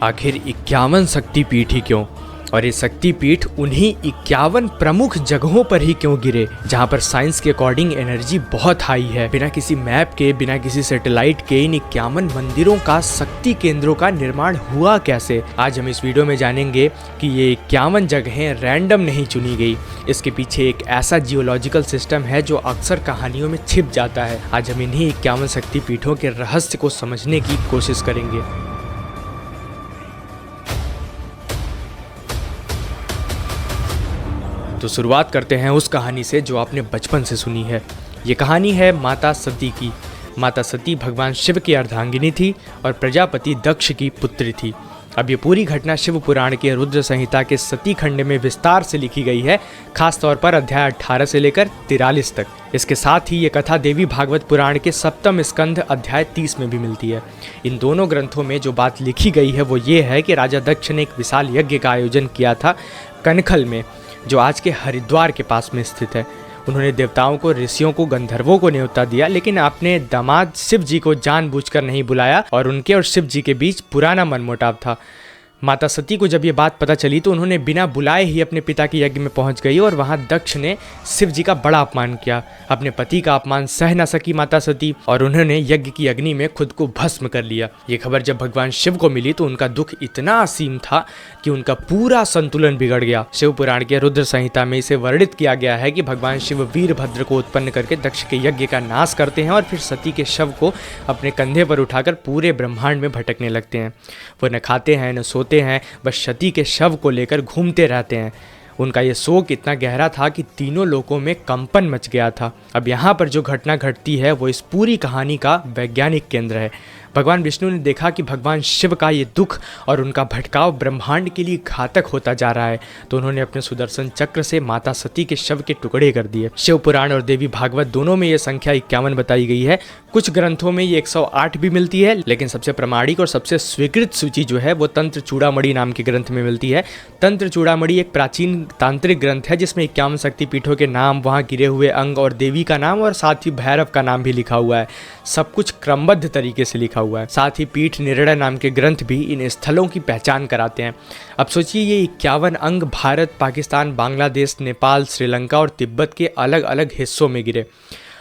आखिर 51 शक्तिपीठ ही क्यों, और ये शक्तिपीठ उन्हीं 51 प्रमुख जगहों पर ही क्यों गिरे जहां पर साइंस के अकॉर्डिंग एनर्जी बहुत हाई है। बिना किसी मैप के, बिना किसी सैटेलाइट के इन 51 मंदिरों का शक्ति केंद्रों का निर्माण हुआ कैसे। आज हम इस वीडियो में जानेंगे कि ये 51 जगहें रैंडम नहीं चुनी गई। इसके पीछे एक ऐसा जियोलॉजिकल सिस्टम है जो अक्सर कहानियों में छिप जाता है। आज हम इन्हीं 51 शक्तिपीठों के रहस्य को समझने की कोशिश करेंगे। तो शुरुआत करते हैं उस कहानी से जो आपने बचपन से सुनी है। ये कहानी है माता सती की। माता सती भगवान शिव की अर्धांगिनी थी और प्रजापति दक्ष की पुत्री थी। अब ये पूरी घटना शिव पुराण के रुद्र संहिता के सती खंड में विस्तार से लिखी गई है, खास तौर पर अध्याय 18 से लेकर 43 तक। इसके साथ ही ये कथा देवी भागवत पुराण के 7वें स्कंध अध्याय 30 में भी मिलती है। इन दोनों ग्रंथों में जो बात लिखी गई है वो ये है कि राजा दक्ष ने एक विशाल यज्ञ का आयोजन किया था कनखल में, जो आज के हरिद्वार के पास में स्थित है। उन्होंने देवताओं को, ऋषियों को, गंधर्वों को न्योता दिया, लेकिन अपने दामाद शिव जी को जानबूझकर नहीं बुलाया और उनके और शिव जी के बीच पुराना मनमुटाव था। माता सती को जब ये बात पता चली तो उन्होंने बिना बुलाए ही अपने पिता के यज्ञ में पहुंच गई और वहां दक्ष ने शिव जी का बड़ा अपमान किया। अपने पति का अपमान सह न सकी माता सती और उन्होंने यज्ञ की अग्नि में खुद को भस्म कर लिया। ये खबर जब भगवान शिव को मिली तो उनका दुख इतना असीम था कि उनका पूरा संतुलन बिगड़ गया। शिव पुराण के रुद्र संहिता में इसे वर्णित किया गया है कि भगवान शिव वीरभद्र को उत्पन्न करके दक्ष के यज्ञ का नाश करते हैं और फिर सती के शव को अपने कंधे पर उठाकर पूरे ब्रह्मांड में भटकने लगते हैं। वो न खाते हैं न सोते हैं, बस सती के शव को लेकर घूमते रहते हैं। उनका ये शोक इतना गहरा था कि तीनों लोकों में कंपन मच गया था। अब यहाँ पर जो घटना घटती है वो इस पूरी कहानी का वैज्ञानिक केंद्र है। भगवान विष्णु ने देखा कि भगवान शिव का ये दुख और उनका भटकाव ब्रह्मांड के लिए घातक होता जा रहा है, तो उन्होंने अपने सुदर्शन चक्र से माता सती के शव के टुकड़े कर दिए। शिव पुराण और देवी भागवत दोनों में ये संख्या 51 बताई गई है। कुछ ग्रंथों में ये 108 भी मिलती है, लेकिन सबसे प्रामाणिक और सबसे स्वीकृत सूची जो है वो तंत्र चूड़ामणि नाम के ग्रंथ में मिलती है। तंत्र चूड़ामणि एक प्राचीन तांत्रिक ग्रंथ है जिसमें 51 शक्तिपीठों के नाम, वहाँ गिरे हुए अंग और देवी का नाम और साथ ही भैरव का नाम भी लिखा हुआ है। सब कुछ क्रमबद्ध तरीके से लिखा हुआ है। साथ ही पीठ निर्णय नाम के ग्रंथ भी इन स्थलों की पहचान कराते हैं। अब सोचिए ये 51 अंग भारत, पाकिस्तान, बांग्लादेश, नेपाल, श्रीलंका और तिब्बत के अलग अलग हिस्सों में गिरे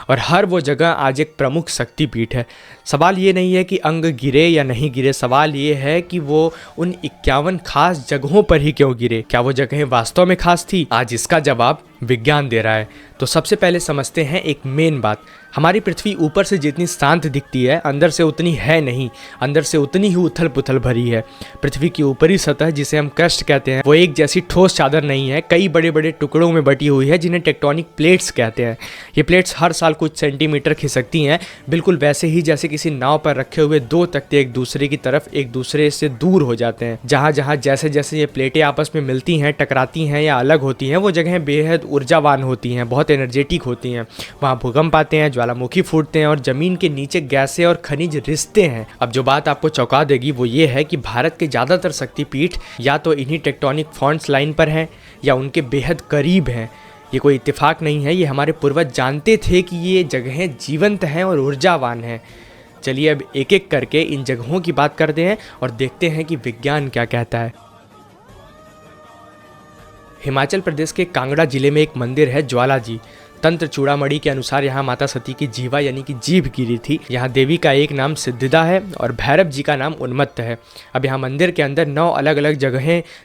और हर वो जगह आज एक प्रमुख शक्तिपीठ है। सवाल ये नहीं है कि अंग गिरे या नहीं गिरे, सवाल ये है कि वो उन 51 खास जगहों पर ही क्यों गिरे। क्या वो जगहें वास्तव में खास थी? आज इसका जवाब विज्ञान दे रहा है। तो सबसे पहले समझते हैं एक मेन बात। हमारी पृथ्वी ऊपर से जितनी शांत दिखती है, अंदर से उतनी है नहीं। अंदर से उतनी ही उथल पुथल भरी है। पृथ्वी की ऊपरी सतह, जिसे हम क्रस्ट कहते हैं, वो एक जैसी ठोस चादर नहीं है, कई बड़े बड़े टुकड़ों में बटी हुई है जिन्हें टेक्टोनिक प्लेट्स कहते हैं। ये प्लेट्स हर साल कुछ सेंटीमीटर खिसकती हैं, बिल्कुल वैसे ही जैसे किसी नाव पर रखे हुए दो तख्ते एक दूसरे की तरफ एक दूसरे से दूर हो जाते हैं। जहाँ जहाँ जैसे जैसे ये प्लेटें आपस में मिलती हैं, टकराती हैं या अलग होती हैं, वो जगहें बेहद ऊर्जावान होती हैं, बहुत एनर्जेटिक होती हैं। वहाँ भूकंप आते हैं, ज्वालामुखी फूटते हैं और जमीन के नीचे गैसें और खनिज रिसते हैं। अब जो बात आपको चौंका देगी वो ये है कि भारत के ज़्यादातर शक्तिपीठ या तो इन्हीं टेक्टोनिक फॉल्ट लाइन पर हैं या उनके बेहद करीब हैं। ये कोई इत्तेफाक नहीं है, ये हमारे पूर्वज जानते थे कि ये जगहें जीवंत हैं और ऊर्जावान हैं। चलिए अब एक एक करके इन जगहों की बात करते हैं और देखते हैं कि विज्ञान क्या कहता है। हिमाचल प्रदेश के कांगड़ा जिले में एक मंदिर है ज्वालाजी। तंत्र चूड़ामणि के अनुसार यहाँ माता सती की जीवा यानी कि जीभ गिरी थी। यहाँ देवी का एक नाम सिद्धिदा है और भैरव जी का नाम उन्मत्त है। अब यहाँ मंदिर के अंदर 9 अलग अलग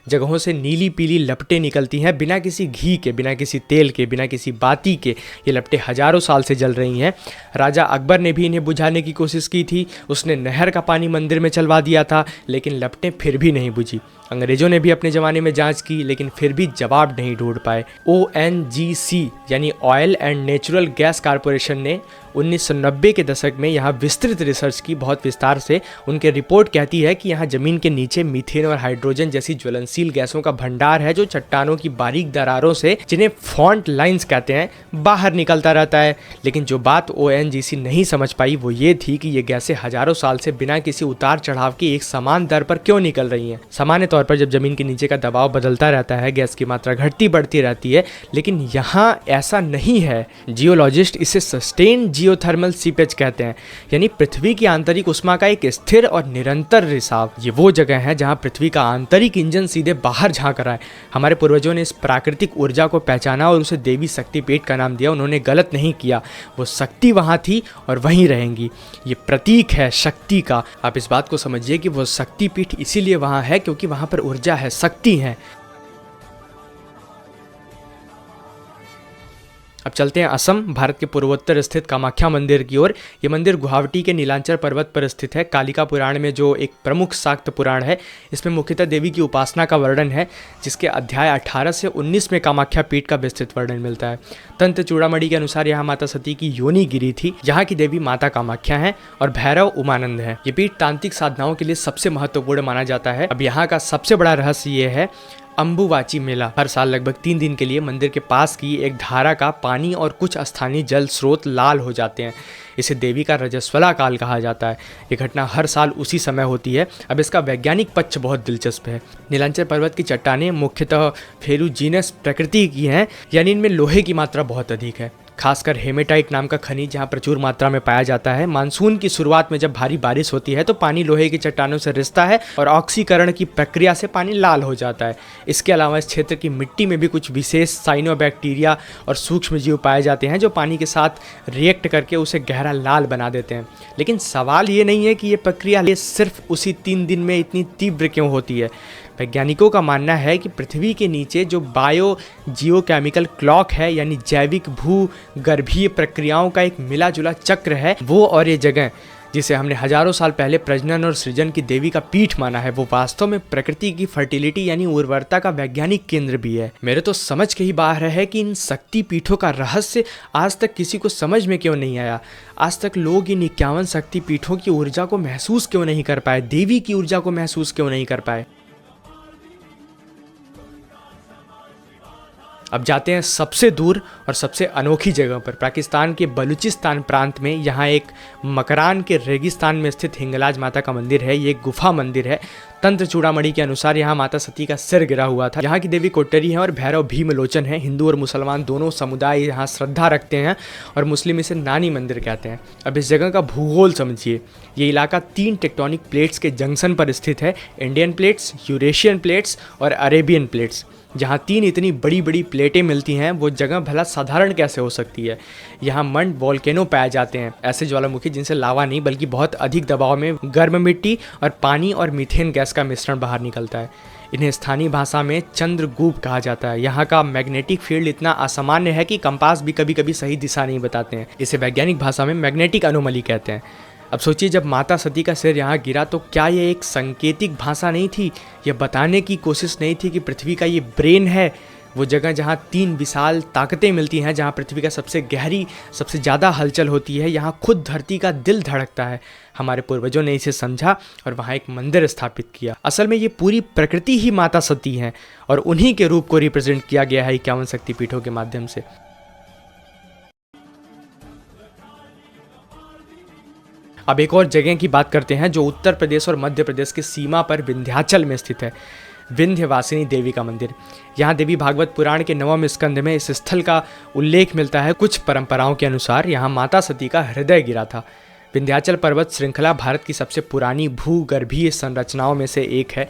जगहों से नीली पीली लपटें निकलती हैं, बिना किसी घी के, बिना किसी तेल के, बिना किसी बाती के। ये लपटें हजारों साल से जल रही हैं। राजा अकबर ने भी इन्हें बुझाने की कोशिश की थी। उसने नहर का पानी मंदिर में चलवा दिया था, लेकिन लपटें फिर भी नहीं बुझी। अंग्रेजों ने भी अपने ज़माने में जांच की, लेकिन फिर भी जवाब नहीं ढूंढ पाए। ONGC यानी oil and natural gas corporation ने 1990 के दशक में यहाँ विस्तृत रिसर्च की, बहुत विस्तार से। उनकी रिपोर्ट कहती है कि यहाँ ज़मीन के नीचे मीथेन और हाइड्रोजन जैसी ज्वलनशील गैसों का भंडार है जो चट्टानों की बारीक दरारों से, जिन्हें फॉल्ट लाइंस कहते हैं, बाहर निकलता रहता है। लेकिन जो बात ONGC नहीं समझ पाई वो ये थी कि ये गैसें हजारों साल से बिना किसी उतार चढ़ाव के एक समान दर पर क्यों निकल रही हैं। सामान्य तौर पर जब ज़मीन के नीचे का दबाव बदलता रहता है, गैस की मात्रा घटती बढ़ती रहती है, लेकिन यहाँ ऐसा नहीं है। जियोलॉजिस्ट इसे सस्टेन जियोथर्मल सीपेज कहते हैं, यानी पृथ्वी की आंतरिक उष्मा का एक स्थिर और निरंतर रिसाव। ये वो जगह है जहाँ पृथ्वी का आंतरिक इंजन सीधे बाहर झांक रहा है। हमारे पूर्वजों ने इस प्राकृतिक ऊर्जा को पहचाना और उसे देवी शक्तिपीठ का नाम दिया। उन्होंने गलत नहीं किया, वो शक्ति वहाँ थी और वहीं रहेंगी। ये प्रतीक है शक्ति का। आप इस बात को समझिए कि वो शक्तिपीठ इसीलिए वहाँ है क्योंकि वहाँ पर ऊर्जा है, शक्ति है। अब चलते हैं असम, भारत के पूर्वोत्तर स्थित कामाख्या मंदिर की ओर। ये मंदिर गुवाहाटी के नीलांचल पर्वत पर स्थित है। कालिका पुराण में जो एक प्रमुख शाक्त पुराण है, इसमें मुख्यतः देवी की उपासना का वर्णन है, जिसके अध्याय 18 से 19 में कामाख्या पीठ का विस्तृत वर्णन मिलता है। तंत्र चूड़ामणि के अनुसार यहाँ माता सती की योनि गिरी थी। यहाँ की देवी माता कामाख्या है और भैरव उमानंद है। ये पीठ तांत्रिक साधनाओं के लिए सबसे महत्वपूर्ण माना जाता है। अब यहाँ का सबसे बड़ा रहस्य ये है अम्बुवाची मेला। हर साल लगभग 3 दिन के लिए मंदिर के पास की एक धारा का पानी और कुछ स्थानीय जल स्रोत लाल हो जाते हैं। इसे देवी का रजस्वला काल कहा जाता है। ये घटना हर साल उसी समय होती है। अब इसका वैज्ञानिक पक्ष बहुत दिलचस्प है। नीलांचल पर्वत की चट्टानें मुख्यतः फेरुजीनस प्रकृति की हैं, यानी इनमें लोहे की मात्रा बहुत अधिक है। खासकर हेमेटाइट नाम का खनिज यहाँ प्रचुर मात्रा में पाया जाता है। मानसून की शुरुआत में जब भारी बारिश होती है तो पानी लोहे की चट्टानों से रिसता है और ऑक्सीकरण की प्रक्रिया से पानी लाल हो जाता है। इसके अलावा इस क्षेत्र की मिट्टी में भी कुछ विशेष साइनोबैक्टीरिया और सूक्ष्म जीव पाए जाते हैं जो पानी के साथ रिएक्ट करके उसे गहरा लाल बना देते हैं। लेकिन सवाल ये नहीं है कि ये प्रक्रिया सिर्फ उसी 3 दिन में इतनी तीव्र क्यों होती है। वैज्ञानिकों का मानना है कि पृथ्वी के नीचे जो बायो जियोकेमिकल क्लॉक है, यानी जैविक भूगर्भीय प्रक्रियाओं का एक मिला जुला चक्र है, वो और ये जगह जिसे हमने हजारों साल पहले प्रजनन और सृजन की देवी का पीठ माना है, वो वास्तव में प्रकृति की फर्टिलिटी यानी उर्वरता का वैज्ञानिक केंद्र भी है। मेरे तो समझ के ही बाहर है कि इन शक्ति पीठों का रहस्य आज तक किसी को समझ में क्यों नहीं आया। आज तक लोग इन 51 शक्ति पीठों की ऊर्जा को महसूस क्यों नहीं कर पाए, देवी की ऊर्जा को महसूस क्यों नहीं कर पाए। अब जाते हैं सबसे दूर और सबसे अनोखी जगह पर, पाकिस्तान के बलूचिस्तान प्रांत में। यहाँ एक मकरान के रेगिस्तान में स्थित हिंगलाज माता का मंदिर है। ये एक गुफा मंदिर है। तंत्र चूड़ामणि के अनुसार यहाँ माता सती का सिर गिरा हुआ था। यहाँ की देवी कोट्टरी है और भैरव भीमलोचन है। हिंदू और मुसलमान दोनों समुदाय यहाँ श्रद्धा रखते हैं और मुस्लिम इसे नानी मंदिर कहते हैं। अब इस जगह का भूगोल समझिए। ये इलाका 3 टेक्टोनिक प्लेट्स के जंक्शन पर स्थित है, इंडियन प्लेट्स, यूरेशियन प्लेट्स और अरेबियन प्लेट्स। जहाँ 3 इतनी बड़ी बड़ी प्लेटें मिलती हैं, वो जगह भला साधारण कैसे हो सकती है। यहाँ मंड वोल्केनो पाए जाते हैं, ऐसे ज्वालामुखी जिनसे लावा नहीं बल्कि बहुत अधिक दबाव में गर्म मिट्टी और पानी और मीथेन गैस का मिश्रण बाहर निकलता है। इन्हें स्थानीय भाषा में चंद्रगूप कहा जाता है। यहाँ का मैग्नेटिक फील्ड इतना असामान्य है कि कंपास भी कभी कभी सही दिशा नहीं बताते हैं। इसे वैज्ञानिक भाषा में मैग्नेटिक अनोमली कहते हैं। अब सोचिए, जब माता सती का सिर यहाँ गिरा तो क्या ये एक सांकेतिक भाषा नहीं थी? यह बताने की कोशिश नहीं थी कि पृथ्वी का ये ब्रेन है, वो जगह जहाँ 3 विशाल ताकतें मिलती हैं, जहाँ पृथ्वी का सबसे गहरी, सबसे ज़्यादा हलचल होती है, यहाँ खुद धरती का दिल धड़कता है। हमारे पूर्वजों ने इसे समझा और वहाँ एक मंदिर स्थापित किया। असल में ये पूरी प्रकृति ही माता सती हैं और उन्हीं के रूप को रिप्रेजेंट किया गया है 51 शक्तिपीठों के माध्यम से। अब एक और जगह की बात करते हैं जो उत्तर प्रदेश और मध्य प्रदेश की सीमा पर विंध्याचल में स्थित है, विंध्यवासिनी देवी का मंदिर। यहाँ देवी भागवत पुराण के 9वें स्कंद में इस स्थल का उल्लेख मिलता है। कुछ परंपराओं के अनुसार यहाँ माता सती का हृदय गिरा था। विंध्याचल पर्वत श्रृंखला भारत की सबसे पुरानी भूगर्भीय संरचनाओं में से एक है।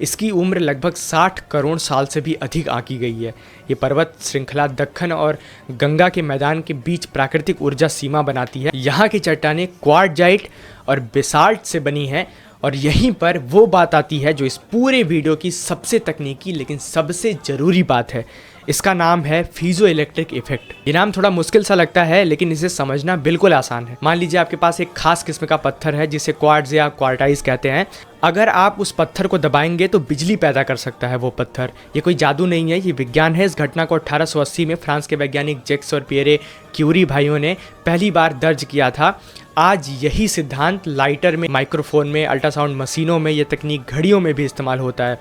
इसकी उम्र लगभग 60 करोड़ साल से भी अधिक आंकी गई है। ये पर्वत श्रृंखला दक्कन और गंगा के मैदान के बीच प्राकृतिक ऊर्जा सीमा बनाती है। यहाँ की चट्टानें क्वार्टजाइट और बेसाल्ट से बनी हैं और यहीं पर वो बात आती है जो इस पूरे वीडियो की सबसे तकनीकी लेकिन सबसे ज़रूरी बात है। इसका नाम है पीजो इलेक्ट्रिक इफेक्ट। ये नाम थोड़ा मुश्किल सा लगता है लेकिन इसे समझना बिल्कुल आसान है। मान लीजिए आपके पास एक खास किस्म का पत्थर है जिसे क्वार्ट्ज या क्वार्टाइज कहते हैं। अगर आप उस पत्थर को दबाएंगे तो बिजली पैदा कर सकता है वो पत्थर। ये कोई जादू नहीं है, ये विज्ञान है। इस घटना को 1880 में फ्रांस के वैज्ञानिक जैक्स और पियरे क्यूरी भाइयों ने पहली बार दर्ज किया था। आज यही सिद्धांत लाइटर में, माइक्रोफोन में, अल्ट्रासाउंड मशीनों में, यह तकनीक घड़ियों में भी इस्तेमाल होता है।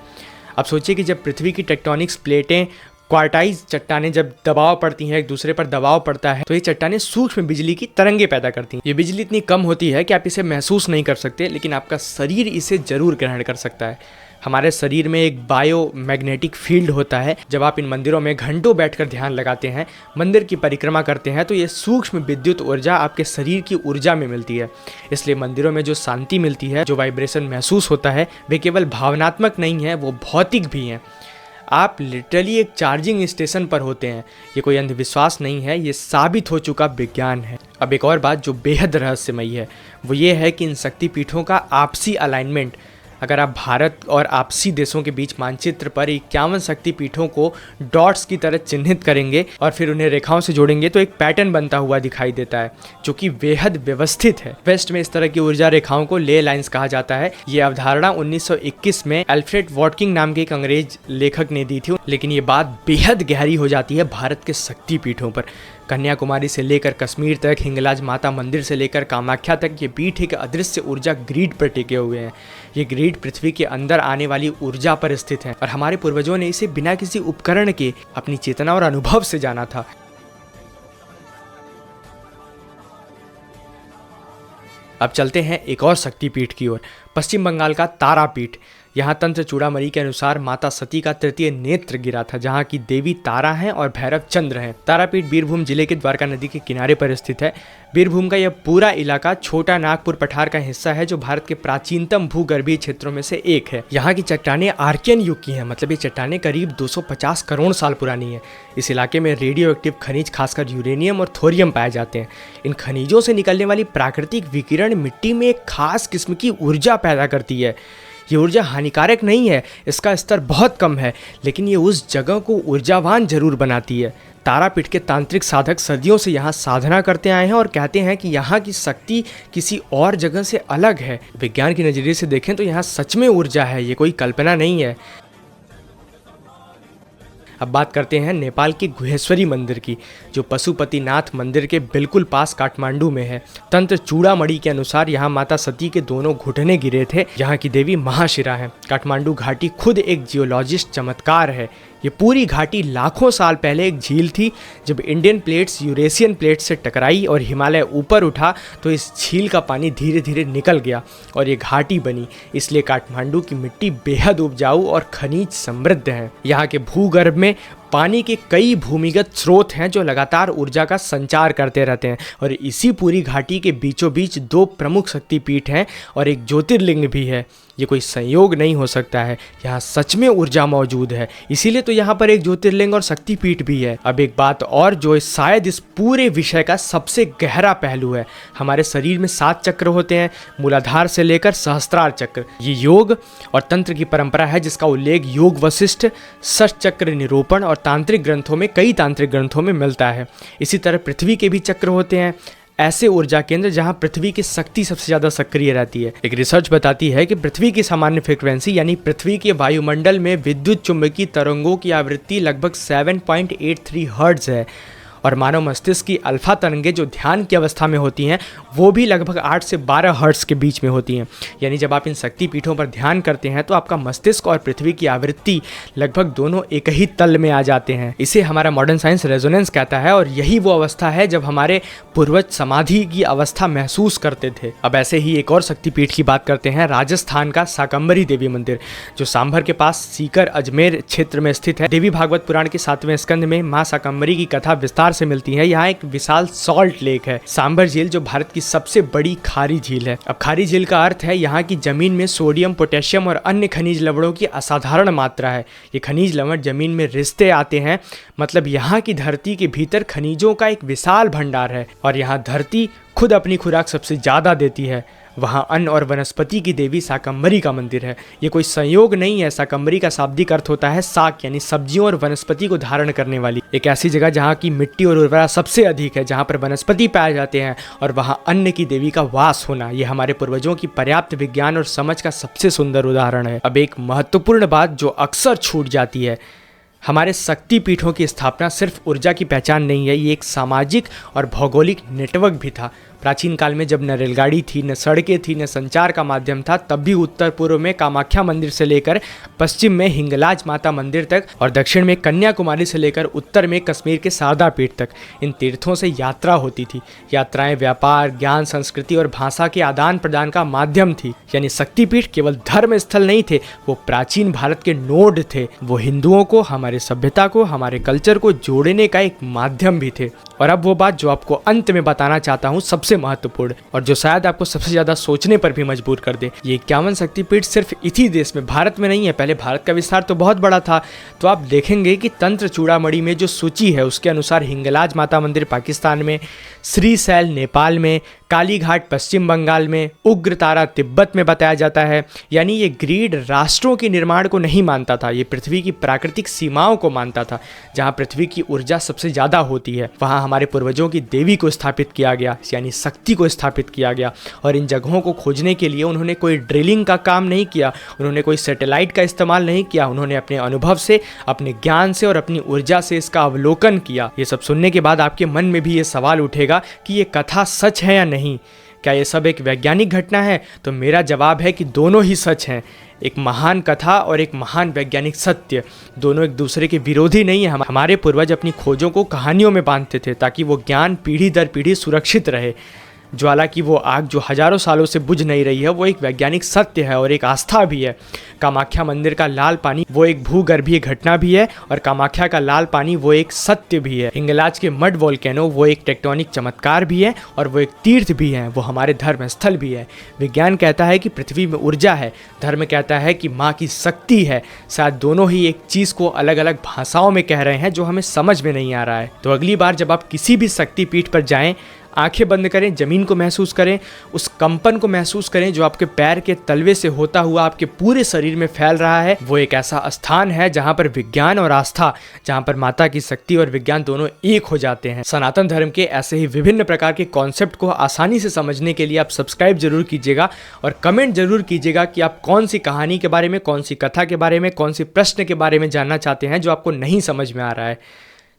अब सोचिए कि जब पृथ्वी की टेक्टोनिक्स प्लेटें क्वार्टाइज चट्टानें जब दबाव पड़ती हैं, एक दूसरे पर दबाव पड़ता है, तो ये चट्टानें सूक्ष्म बिजली की तरंगे पैदा करती हैं। ये बिजली इतनी कम होती है कि आप इसे महसूस नहीं कर सकते, लेकिन आपका शरीर इसे जरूर ग्रहण कर सकता है। हमारे शरीर में एक बायो मैग्नेटिक फील्ड होता है। जब आप इन मंदिरों में घंटों बैठकर ध्यान लगाते हैं, मंदिर की परिक्रमा करते हैं, तो ये सूक्ष्म विद्युत ऊर्जा आपके शरीर की ऊर्जा में मिलती है। इसलिए मंदिरों में जो शांति मिलती है, जो वाइब्रेशन महसूस होता है, वे केवल भावनात्मक नहीं है, वो भौतिक भी हैं। आप लिटरली एक चार्जिंग स्टेशन पर होते हैं। ये कोई अंधविश्वास नहीं है, ये साबित हो चुका विज्ञान है। अब एक और बात जो बेहद रहस्यमयी है, वो ये है कि इन शक्तिपीठों का आपसी अलाइनमेंट, अगर आप भारत और आपसी देशों के बीच मानचित्र पर 51 शक्तिपीठों को डॉट्स की तरह चिन्हित करेंगे और फिर उन्हें रेखाओं से जोड़ेंगे, तो एक पैटर्न बनता हुआ दिखाई देता है, जो कि बेहद व्यवस्थित है। वेस्ट में इस तरह की ऊर्जा रेखाओं को ले लाइंस कहा जाता है। ये अवधारणा 1921 में अल्फ्रेड वॉटकिंग नाम के एक अंग्रेज लेखक ने दी थी। लेकिन ये बात बेहद गहरी हो जाती है भारत के शक्तिपीठों पर। कन्याकुमारी से लेकर कश्मीर तक, हिंगलाज माता मंदिर से लेकर कामाख्या तक, ये पीठ एक अदृश्य ऊर्जा ग्रिड पर टिके हुए हैं। ये ग्रिड पृथ्वी के अंदर आने वाली ऊर्जा पर स्थित है और हमारे पूर्वजों ने इसे बिना किसी उपकरण के अपनी चेतना और अनुभव से जाना था। अब चलते हैं एक और शक्तिपीठ की ओर, पश्चिम बंगाल का तारापीठ। यहाँ तंत्र चूड़ामणि के अनुसार माता सती का तृतीय नेत्र गिरा था, जहाँ की देवी तारा हैं और भैरव चंद्र हैं। तारापीठ बीरभूम जिले के द्वारका नदी के किनारे पर स्थित है। बीरभूम का यह पूरा इलाका छोटा नागपुर पठार का हिस्सा है, जो भारत के प्राचीनतम भूगर्भीय क्षेत्रों में से एक है। यहाँ की चट्टानें आर्कियन युग की हैं, मतलब ये चट्टानें करीब 250 करोड़ साल पुरानी है। इस इलाके में रेडियो एक्टिव खनिज, खासकर यूरेनियम और थोरियम पाए जाते हैं। इन खनिजों से निकलने वाली प्राकृतिक विकिरण मिट्टी में एक खास किस्म की ऊर्जा पैदा करती है। ये ऊर्जा हानिकारक नहीं है, इसका स्तर बहुत कम है, लेकिन ये उस जगह को ऊर्जावान जरूर बनाती है। तारापीठ के तांत्रिक साधक सदियों से यहाँ साधना करते आए हैं और कहते हैं कि यहाँ की शक्ति किसी और जगह से अलग है। विज्ञान के नजरिए से देखें तो यहाँ सच में ऊर्जा है, ये कोई कल्पना नहीं है। अब बात करते हैं नेपाल के गुहेश्वरी मंदिर की, जो पशुपतिनाथ मंदिर के बिल्कुल पास काठमांडू में है। तंत्र चूड़ामणि के अनुसार यहाँ माता सती के दोनों घुटने गिरे थे। यहाँ की देवी महाशिरा है। काठमांडू घाटी खुद एक जियोलॉजिस्ट चमत्कार है। ये पूरी घाटी लाखों साल पहले एक झील थी। जब इंडियन प्लेट्स यूरेशियन प्लेट्स से टकराई और हिमालय ऊपर उठा, तो इस झील का पानी धीरे धीरे निकल गया और ये घाटी बनी। इसलिए काठमांडू की मिट्टी बेहद उपजाऊ और खनिज समृद्ध है। यहाँ के भूगर्भ में पानी के कई भूमिगत स्रोत हैं जो लगातार ऊर्जा का संचार करते रहते हैं, और इसी पूरी घाटी के बीचों बीच 2 प्रमुख शक्तिपीठ हैं और एक ज्योतिर्लिंग भी है। ये कोई संयोग नहीं हो सकता है, यहाँ सच में ऊर्जा मौजूद है, इसीलिए तो यहाँ पर एक ज्योतिर्लिंग और शक्तिपीठ भी है। अब एक बात और जो शायद इस पूरे विषय का सबसे गहरा पहलू है, हमारे शरीर में 7 चक्र होते हैं, मूलाधार से लेकर सहस्त्रार चक्र। ये योग और तंत्र की परंपरा है जिसका उल्लेख योग वशिष्ठ, षटचक्र निरूपण और तांत्रिक ग्रंथों में, कई तांत्रिक ग्रंथों में मिलता है। इसी तरह पृथ्वी के भी चक्र होते हैं, ऐसे ऊर्जा केंद्र जहां पृथ्वी की शक्ति सबसे ज्यादा सक्रिय रहती है। एक रिसर्च बताती है कि पृथ्वी की सामान्य फ्रीक्वेंसी, यानी पृथ्वी के वायुमंडल में विद्युत चुंबकीय तरंगों की आवृत्ति लगभग 7.83 हर्ट्ज है, और मानव मस्तिष्क की अल्फा तरंगें जो ध्यान की अवस्था में होती हैं, वो भी लगभग 8 से 12 हर्ट्ज के बीच में होती हैं। यानी जब आप इन शक्तिपीठों पर ध्यान करते हैं तो आपका मस्तिष्क और पृथ्वी की आवृत्ति लगभग दोनों एक ही तल में आ जाते हैं। इसे हमारा मॉडर्न साइंस रेजोनेंस कहता है, और यही वो अवस्था है जब हमारे पूर्वज समाधि की अवस्था महसूस करते थे। अब ऐसे ही एक और शक्तिपीठ की बात करते हैं, राजस्थान का शाकंभरी देवी मंदिर, जो सांभर के पास सीकर अजमेर क्षेत्र में स्थित है। देवी भागवत पुराण के 7वें स्कंद में मां शाकंभरी की कथा विस्तार से मिलती है। यहाँ एक विशाल सॉल्ट लेक है, सांभर झील, जो भारत की सबसे बड़ी खारी झील है। अब खारी झील का अर्थ है यहाँ की जमीन में सोडियम, पोटेशियम और अन्य खनिज लवणों की असाधारण मात्रा है। ये खनिज लवण जमीन में रिश्ते आते हैं, मतलब यहाँ की धरती के भीतर खनिजों का एक विशाल भंडार है, और यहाँ धरती खुद अपनी खुराक सबसे ज्यादा देती है। वहाँ अन्न और वनस्पति की देवी शाकंभरी का मंदिर है। ये कोई संयोग नहीं है। शाकंभरी का शाब्दिक अर्थ होता है शाक, यानी सब्जियों और वनस्पति को धारण करने वाली। एक ऐसी जगह जहाँ की मिट्टी और उर्वरा सबसे अधिक है, जहाँ पर वनस्पति पाए जाते हैं, और वहाँ अन्न की देवी का वास होना, ये हमारे पूर्वजों की पर्याप्त विज्ञान और समझ का सबसे सुंदर उदाहरण है। अब एक महत्वपूर्ण बात जो अक्सर छूट जाती है, हमारे शक्तिपीठों की स्थापना सिर्फ ऊर्जा की पहचान नहीं है, ये एक सामाजिक और भौगोलिक नेटवर्क भी था। प्राचीन काल में जब न रेलगाड़ी थी, न सड़कें थी, न संचार का माध्यम था, तब भी उत्तर पूर्व में कामाख्या मंदिर से लेकर पश्चिम में हिंगलाज माता मंदिर तक और दक्षिण में कन्याकुमारी से लेकर उत्तर में कश्मीर के शारदा पीठ तक इन तीर्थों से यात्रा होती थी। यात्राएं व्यापार, ज्ञान, संस्कृति और भाषा के आदान प्रदान का माध्यम थी। यानी शक्तिपीठ केवल धर्म स्थल नहीं थे, वो प्राचीन भारत के नोड थे। वो हिंदुओं को, हमारे सभ्यता को, हमारे कल्चर को जोड़ने का एक माध्यम भी थे। और अब वो बात जो आपको अंत में बताना चाहता हूँ, सबसे महत्वपूर्ण और जो शायद आपको सबसे ज्यादा सोचने पर भी मजबूर कर दे। ये 51 शक्तिपीठ सिर्फ इसी देश में, भारत में नहीं है। पहले भारत का विस्तार तो बहुत बड़ा था। तो आप देखेंगे कि तंत्र चूड़ामणि में जो सूची है उसके अनुसार हिंगलाज माता मंदिर पाकिस्तान में, श्रीशैल नेपाल में, कालीघाट पश्चिम बंगाल में, उग्रतारा तिब्बत में बताया जाता है। यानी ये ग्रीड राष्ट्रों के निर्माण को नहीं मानता था, ये पृथ्वी की प्राकृतिक सीमाओं को मानता था। जहाँ पृथ्वी की ऊर्जा सबसे ज़्यादा होती है वहाँ हमारे पूर्वजों की देवी को स्थापित किया गया, यानी शक्ति को स्थापित किया गया। और इन जगहों को खोजने के लिए उन्होंने कोई ड्रिलिंग का काम नहीं किया, उन्होंने कोई सैटेलाइट का इस्तेमाल नहीं किया। उन्होंने अपने अनुभव से, अपने ज्ञान से और अपनी ऊर्जा से इसका अवलोकन किया। ये सब सुनने के बाद आपके मन में भी ये सवाल उठेगा कि ये कथा सच है या नहीं, क्या ये सब एक वैज्ञानिक घटना है? तो मेरा जवाब है कि दोनों ही सच हैं। एक महान कथा और एक महान वैज्ञानिक सत्य, दोनों एक दूसरे के विरोधी नहीं है। हमारे पूर्वज अपनी खोजों को कहानियों में बांधते थे ताकि वो ज्ञान पीढ़ी दर पीढ़ी सुरक्षित रहे। ज्वाला की वो आग जो हजारों सालों से बुझ नहीं रही है, वो एक वैज्ञानिक सत्य है और एक आस्था भी है। कामाख्या मंदिर का लाल पानी वो एक भूगर्भीय घटना भी है और कामाख्या का लाल पानी वो एक सत्य भी है। हिंगलाज के मड वोल्केनो वो एक टेक्टोनिक चमत्कार भी है और वो एक तीर्थ भी है, वो हमारे धर्म स्थल भी है। विज्ञान कहता है कि पृथ्वी में ऊर्जा है, धर्म कहता है कि माँ की शक्ति है। शायद दोनों ही एक चीज़ को अलग अलग भाषाओं में कह रहे हैं जो हमें समझ में नहीं आ रहा है। तो अगली बार जब आप किसी भी शक्तिपीठ पर जाएं, आंखें बंद करें, जमीन को महसूस करें, उस कंपन को महसूस करें जो आपके पैर के तलवे से होता हुआ आपके पूरे शरीर में फैल रहा है। वो एक ऐसा स्थान है जहां पर विज्ञान और आस्था, जहां पर माता की शक्ति और विज्ञान दोनों एक हो जाते हैं। सनातन धर्म के ऐसे ही विभिन्न प्रकार के कॉन्सेप्ट को आसानी से समझने के लिए आप सब्सक्राइब जरूर कीजिएगा और कमेंट जरूर कीजिएगा कि आप कौन सी कहानी के बारे में, कौन सी कथा के बारे में, कौन सी प्रश्न के बारे में जानना चाहते हैं जो आपको नहीं समझ में आ रहा है।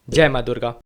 जय माँ दुर्गा।